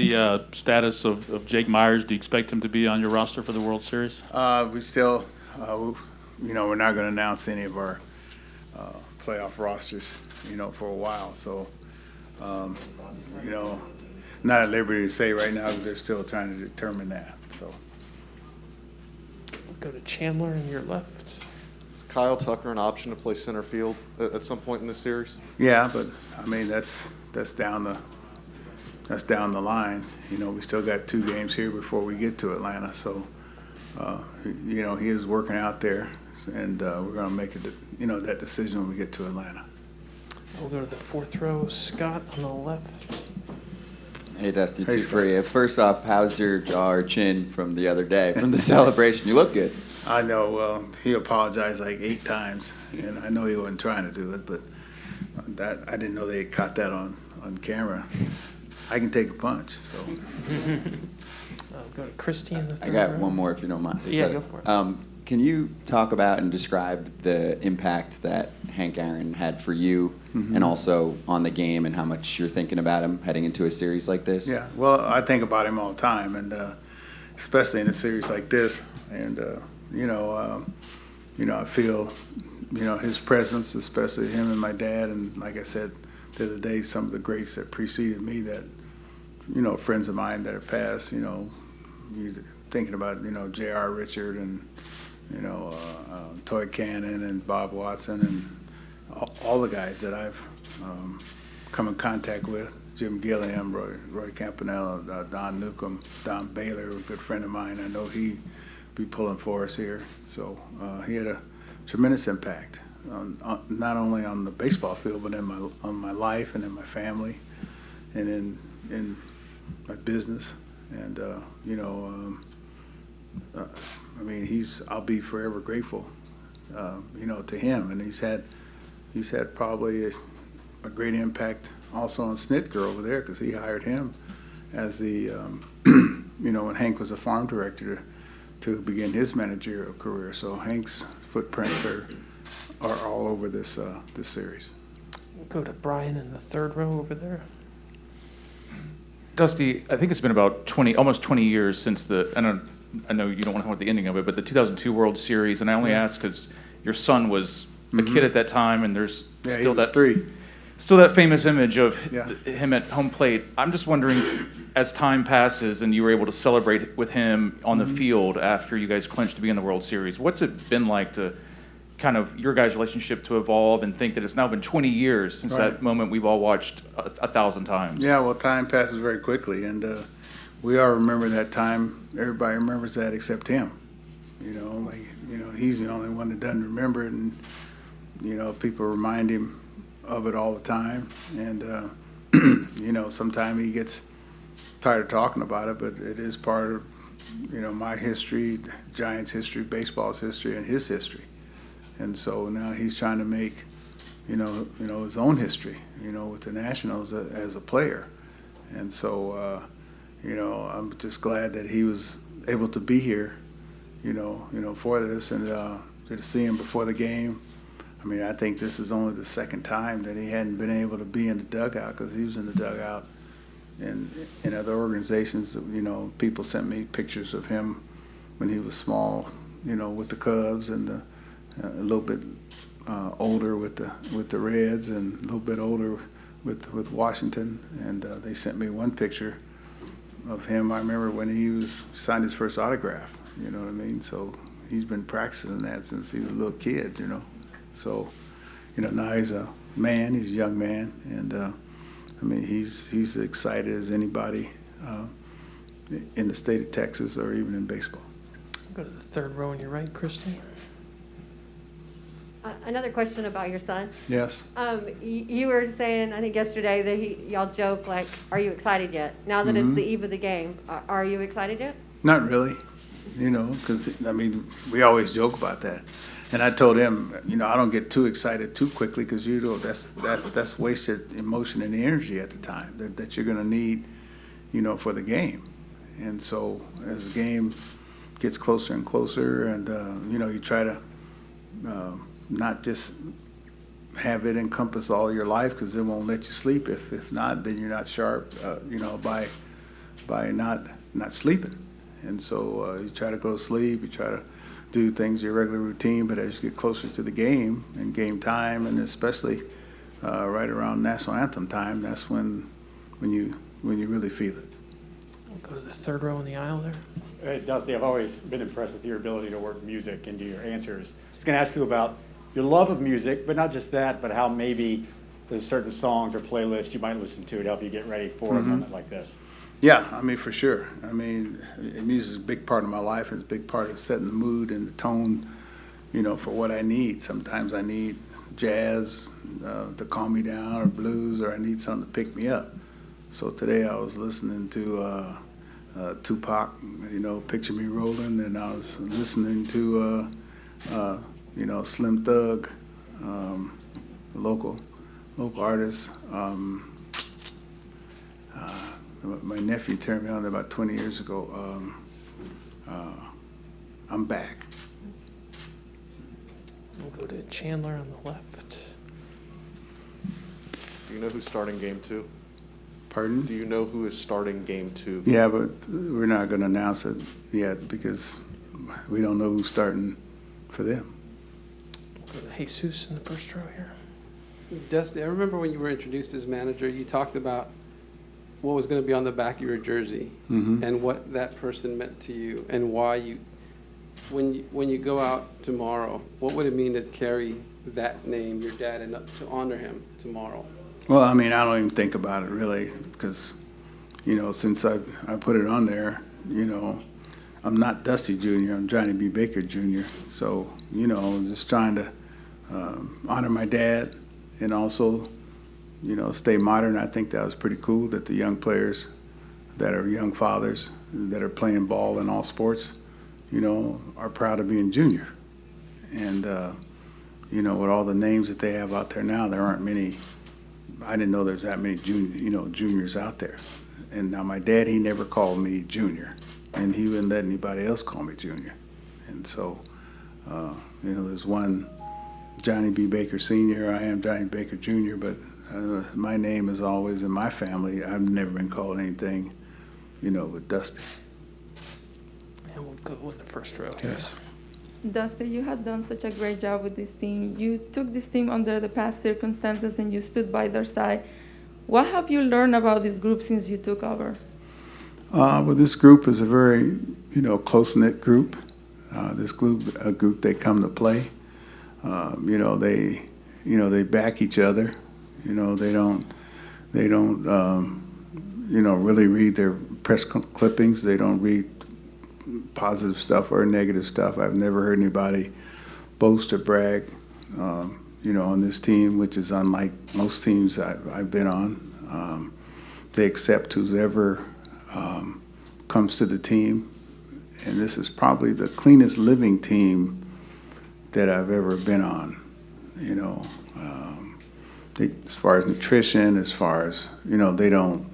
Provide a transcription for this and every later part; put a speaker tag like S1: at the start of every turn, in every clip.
S1: the status of Jake Myers? Do you expect him to be on your roster for the World Series?
S2: We still, we're not going to announce any of our playoff rosters, for a while. So, not at liberty to say right now because they're still trying to determine that. So,
S3: We'll go to Chandler on your left.
S4: Is Kyle Tucker an option to play center field at some point in this series?
S2: yeah, but I mean that's down the line. We still got 2 games here before we get to Atlanta. So, he is working out there, and we're going to make that decision when we get to Atlanta.
S3: We'll go to the 4th row. Scott on the left.
S5: Hey, Dusty,
S2: Hey,
S5: two
S2: Scott.
S5: for you. First off, how's your jaw or chin from the other day, from the celebration? You look good.
S2: I know. Well, he apologized like 8 times, and I know he wasn't trying to do it, but I didn't know they had caught that on camera. I can take a punch. So
S3: Go to Christy in the 3rd
S5: I got
S3: row.
S5: one more if you don't mind.
S3: Yeah, go for it.
S5: Can you talk about and describe the impact that Hank Aaron had for you and also on the game and how much you're thinking about him heading into a series like this?
S2: yeah, well, I think about him all the time, and especially in a series like this. And I feel his presence, especially him and my dad, and like I said the other day, some of the greats that preceded me that friends of mine that have passed. Thinking about J.R. Richard and Toy Cannon and Bob Watson and all the guys that I've come in contact with. Jim Gilliam, Roy Campanella, Don Newcomb, Don Baylor, a good friend of mine. I know he be pulling for us here. So he had a tremendous impact, not only on the baseball field, but on my life and in my family and in my business. And, I'll be forever grateful, to him. And he's had probably a great impact also on Snitker over there because he hired him as the, when Hank was a farm director to begin his managerial career. So Hank's footprints are all over this series.
S3: We'll go to Brian in the 3rd row over there.
S1: Dusty, I think it's been about almost 20 years since I know you don't want to know what the ending of it, but the 2002 World Series, and I only ask because your son was a kid at that time, and there's
S2: He was 3.
S1: still that famous image of
S2: Yeah.
S1: him at home plate. I'm just wondering, as time passes and you were able to celebrate with him on the field after you guys clinched to be in the World Series, what's it been like to kind of your guys' relationship to evolve and think that it's now been 20 years since
S2: Right.
S1: that moment we've all watched 1,000 times?
S2: Yeah, well, time passes very quickly, and we all remember that time. Everybody remembers that except him. He's the only one that doesn't remember it, and people remind him of it all the time. And sometimes he gets tired of talking about it, but it is part of my history, Giants history, baseball's history, and his history. And so now he's trying to make his own history, with the Nationals as a player. And so I'm just glad that he was able to be here, for this, and to see him before the game. I mean, I think this is only the 2nd time that he hadn't been able to be in the dugout because he was in the dugout in other organizations. People sent me pictures of him when he was small, with the Cubs, and a little bit older with the Reds, and a little bit older with Washington. And they sent me one picture of him. I remember when he signed his first autograph. You know what I mean? So he's been practicing that since he was a little kid. So now he's a man. He's a young man, and he's excited as anybody in the state of Texas or even in baseball.
S3: Go to the 3rd row on your right, Christy.
S6: Another question about your son.
S2: Yes.
S6: You were saying, I think yesterday, that y'all joke like, "Are you excited yet?" Now that it's the eve of the game, are you excited yet?
S2: Not really, because we always joke about that. And I told him, I don't get too excited too quickly because that's wasted emotion and energy at the time that you're going to need, for the game. And so as the game gets closer and closer, and you try to not just have it encompass all your life because it won't let you sleep. If not, then you're not sharp, by by not sleeping. And so you try to go to sleep, you try to do things your regular routine, but as you get closer to the game and game time, and especially right around national anthem time, that's when you really feel it.
S3: We'll go to the third row in the aisle there.
S7: Hey, Dusty, I've always been impressed with your ability to work music into your answers. I was going to ask you about your love of music, but not just that, but how maybe there's certain songs or playlists you might listen to help you get ready for a moment like this.
S2: Yeah, I mean, for sure. I mean, music is a big part of my life. It's a big part of setting the mood and the tone, for what I need. Sometimes I need jazz to calm me down, or blues, or I need something to pick me up. So today I was listening to Tupac, Picture Me Rolling, and I was listening to, Slim Thug, the local artist. My nephew turned me on about 20 years ago. I'm Back.
S3: We'll go to Chandler on the left.
S4: Do you know who's starting game 2?
S2: Pardon?
S4: Do you know who is starting game 2?
S2: Yeah, but we're not going to announce it yet because we don't know who's starting for them.
S3: We'll go to Jesus in the first row here.
S8: Dusty, I remember when you were introduced as manager, you talked about what was going to be on the back of your jersey and what that person meant to you and why you, when you go out tomorrow, what would it mean to carry that name, your dad, and to honor him tomorrow?
S2: Well, I mean, I don't even think about it really because, since I put it on there, I'm not Dusty Jr., I'm Johnny B. Baker Jr. So, I'm just trying to honor my dad and also, stay modern. I think that was pretty cool that the young players that are young fathers that are playing ball in all sports, are proud of being junior. And, with all the names that they have out there now, there aren't many. I didn't know there's that many juniors out there. And now my dad, he never called me junior, and he wouldn't let anybody else call me junior. And so, there's one Johnny B. Baker Sr., I am Johnny Baker Jr., but my name is always in my family. I've never been called anything, but Dusty.
S3: And we'll go in the first row.
S2: Yes.
S9: Dusty, you had done such a great job with this team. You took this team under the past circumstances and you stood by their side. What have you learned about this group since you took over?
S2: Well, this group is a very, close-knit group. This group, they come to play. They back each other. They don't really read their press clippings. They don't read positive stuff or negative stuff. I've never heard anybody boast or brag, on this team, which is unlike most teams I've been on. They accept whoever comes to the team, and this is probably the cleanest living team that I've ever been on. As far as nutrition, as far as they don't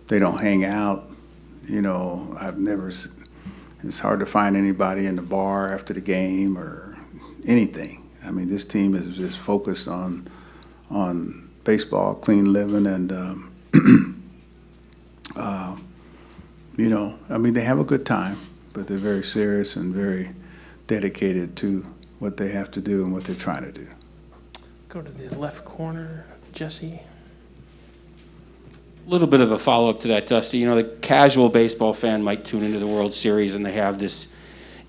S2: hang out. I've never. It's hard to find anybody in the bar after the game or anything. I mean, this team is just focused on baseball, clean living, and they have a good time, but they're very serious and very dedicated to what they have to do and what they're trying to do.
S3: Go to the left corner, Jesse.
S10: A little bit of a follow-up to that, Dusty. The casual baseball fan might tune into the World Series and they have this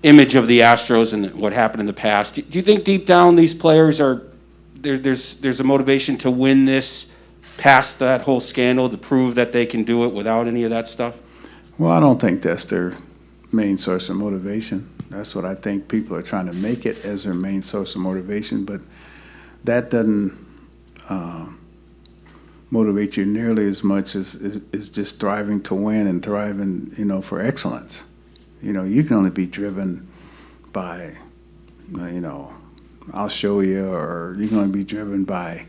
S10: image of the Astros and what happened in the past. Do you think deep down these players are there's a motivation to win this past that whole scandal to prove that they can do it without any of that stuff?
S2: Well, I don't think that's their main source of motivation. That's what I think people are trying to make it as their main source of motivation, but that doesn't motivate you nearly as much as just striving to win and thriving, for excellence. You can only be driven by, I'll show you, or you can only be driven by,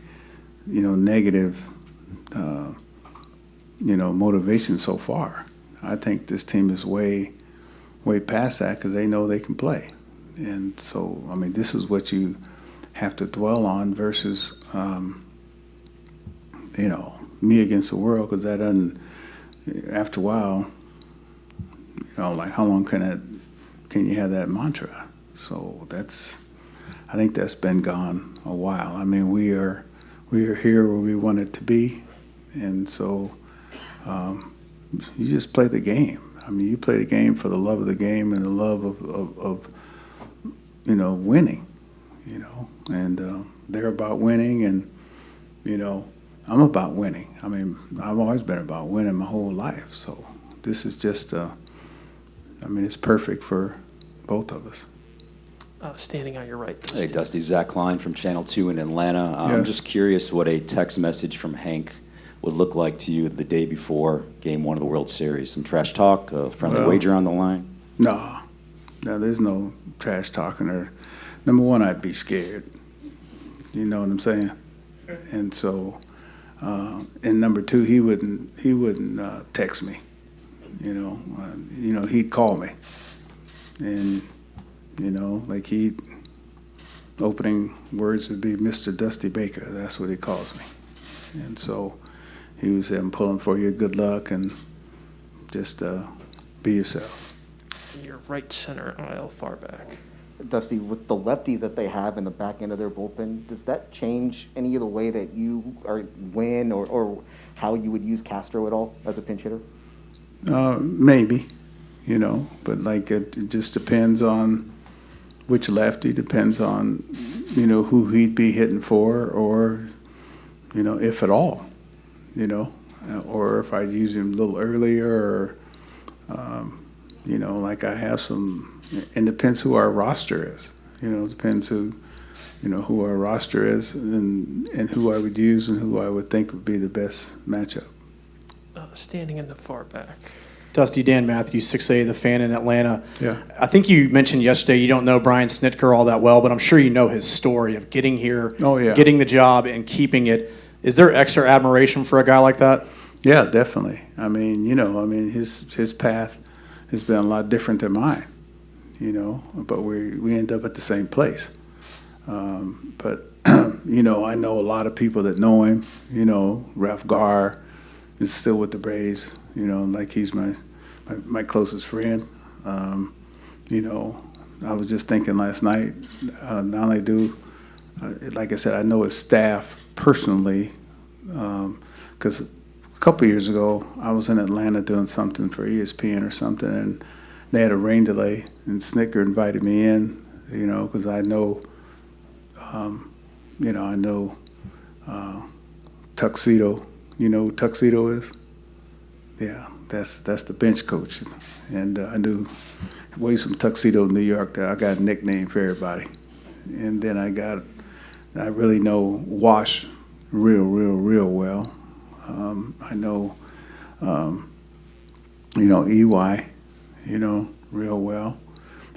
S2: negative, motivation so far. I think this team is way past that because they know they can play. And so, I mean, this is what you have to dwell on versus, me against the world, because that doesn't, after a while, know, like how long can you have that mantra? So I think that's been gone a while. I mean, we are here where we wanted to be, and so you just play the game. I mean, you play the game for the love of the game and the love of winning, and they're about winning, and I'm about winning. I mean, I've always been about winning my whole life. So this is just, it's perfect for both of us.
S3: Standing on your right.
S11: Hey, Dusty. Zach Klein from Channel 2 in Atlanta. I'm
S2: Yes.
S11: just curious what a text message from Hank would look like to you the day before Game 1 of the World Series. Some trash talk, a friendly wager on the line?
S2: No, there's no trash talking. Or number one, I'd be scared. You know what I'm saying? And so, and number two, he wouldn't text me. He'd call me, and like opening words would be Mr. Dusty Baker. That's what he calls me. And so he was there, I'm pulling for you, good luck, and just be yourself.
S3: Your right center aisle, far back.
S12: Dusty, with the lefties that they have in the back end of their bullpen, does that change any of the way that you win or how you would use Castro at all as a pinch hitter?
S2: Maybe, but like it just depends on which lefty, depends on, who he'd be hitting for, or, if at all, or if I'd use him a little earlier, or, like I have some, and depends who our roster is, depends who our roster is and who I would use and who I would think would be the best matchup.
S3: Standing in the far back.
S13: Dusty, Dan Matthews, 6A, the fan in Atlanta.
S2: Yeah.
S13: I think you mentioned yesterday you don't know Brian Snitker all that well, but I'm sure you know his story of getting here, getting the job, and keeping it. Is there extra admiration for a guy like that?
S2: Yeah, definitely. I mean, his path has been a lot different than mine, but we end up at the same place. But I know a lot of people that know him. Ralph Garr is still with the Braves. Like he's my closest friend. I was just thinking last night, not only like I said, I know his staff personally, because a couple years ago, I was in Atlanta doing something for ESPN or something, and they had a rain delay, and Snitker invited me in, because I know, Tuxedo. You know who Tuxedo is? Yeah, that's the bench coach, and I knew ways from Tuxedo, New York. That I got a nickname for everybody, and then I really know Wash real well. I know, EY, real well.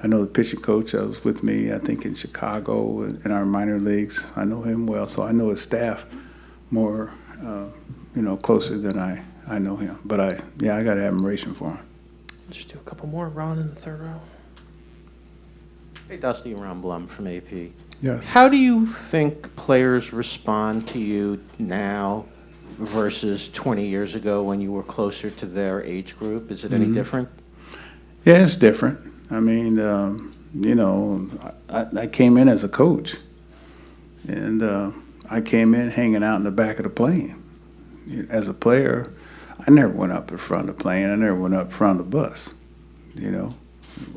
S2: I know the pitching coach that was with me, I think in Chicago in our minor leagues. I know him well, so I know his staff more, closer than I know him. But I got admiration for him.
S3: Just do a couple more. Ron in the third row.
S14: Hey, Dusty, Ron Blum from AP.
S2: Yes.
S14: How do you think players respond to you now versus 20 years ago when you were closer to their age group? Is it any different?
S2: Yeah, it's different. I mean, I came in as a coach, and I came in hanging out in the back of the plane. As a player, I never went up in front of the plane. I never went up in front of the bus. We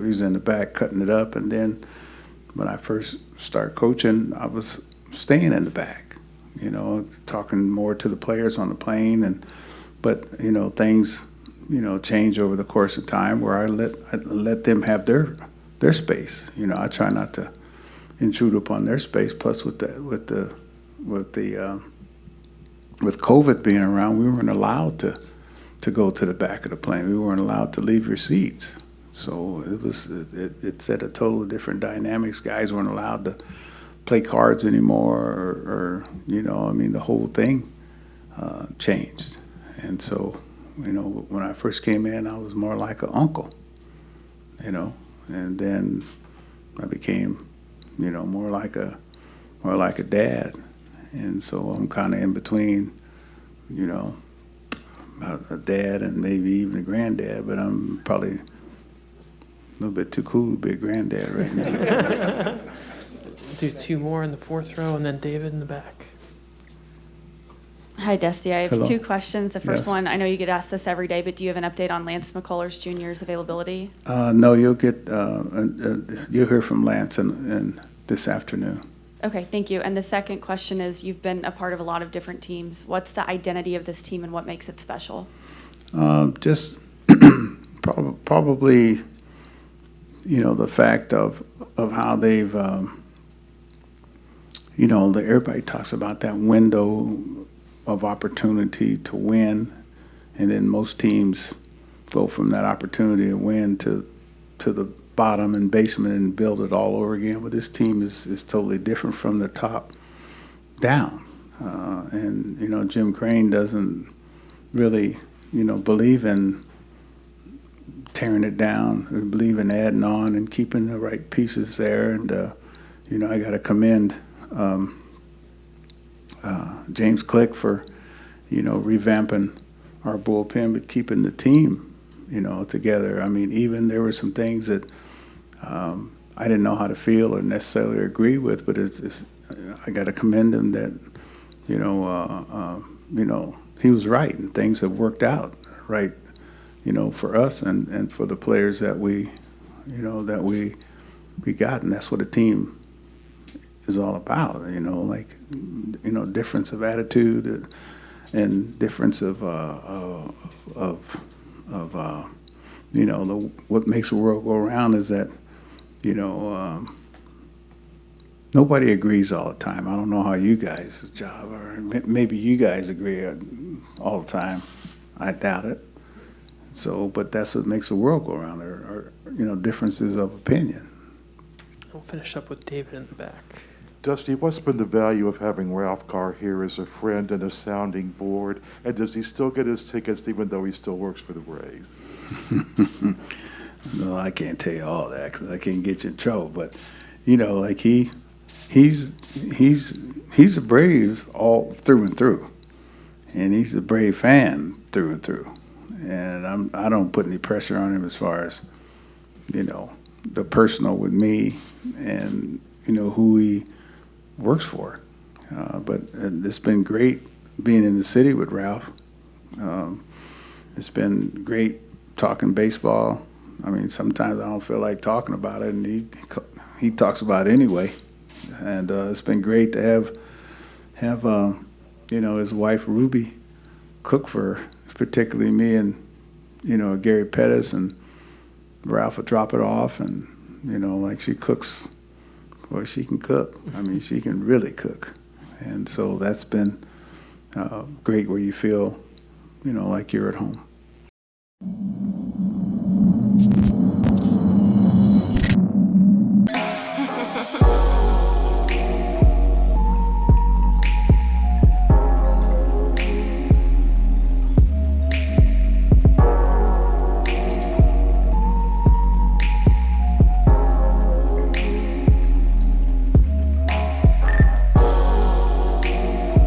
S2: was in the back cutting it up, and then when I first started coaching, I was staying in the back, talking more to the players on the plane, but things change over the course of time where I let them have their space. I try not to intrude upon their space. Plus, with COVID being around, we weren't allowed to go to the back of the plane. We weren't allowed to leave your seats. So it set a totally different dynamics. Guys weren't allowed to play cards anymore, or the whole thing changed. And so, when I first came in, I was more like an uncle, and then I became, more like a dad. And so I'm kind of in between, a dad and maybe even a granddad, but I'm probably little bit too cool to be a granddad right now.
S3: Do two more in the fourth row, and then David in the back.
S15: Hi, Dusty. I have
S2: Hello.
S15: 2 questions. The first
S2: Yes.
S15: one, I know you get asked this every day, but do you have an update on Lance McCullers Jr.'s availability?
S2: No, you'll hear from Lance in this afternoon.
S15: Okay, thank you. And the second question is, you've been a part of a lot of different teams. What's the identity of this team and what makes it special?
S2: Just probably, the fact of how they've, everybody talks about that window of opportunity to win, and then most teams go from that opportunity to win to the bottom and basement and build it all over again. But this team is totally different from the top down. And Jim Crane doesn't really, believe in tearing it down. We believe in adding on and keeping the right pieces there. And, I got to commend James Click for, revamping our bullpen, but keeping the team, together. I mean, even there were some things that I didn't know how to feel or necessarily agree with, but I got to commend him that, he was right, and things have worked out right, for us and for the players that we got, and that's what a team is all about, difference of attitude and difference of what makes the world go around is that, nobody agrees all the time. I don't know how you guys' job, or maybe you guys agree all the time. I doubt it. So, but that's what makes the world go around, or differences of opinion.
S3: We'll finish up with David in the back.
S16: Dusty, what's been the value of having Ralph Carr here as a friend and a sounding board? And does he still get his tickets even though he still works for the Braves?
S2: No, I can't tell you all that because I can't get you in trouble. But he's a Brave all through and through, and he's a Brave fan through and through. And I don't put any pressure on him as far as the personal with me and who he works for. But it's been great being in the city with Ralph. It's been great talking baseball. I mean, sometimes I don't feel like talking about it, and he talks about it anyway. And it's been great to have his wife Ruby cook for particularly me and Gary Pettis, and Ralph would drop it off, and she cooks. Boy, she can cook. I mean, she can really cook. And so that's been great, where you feel, like you're at home.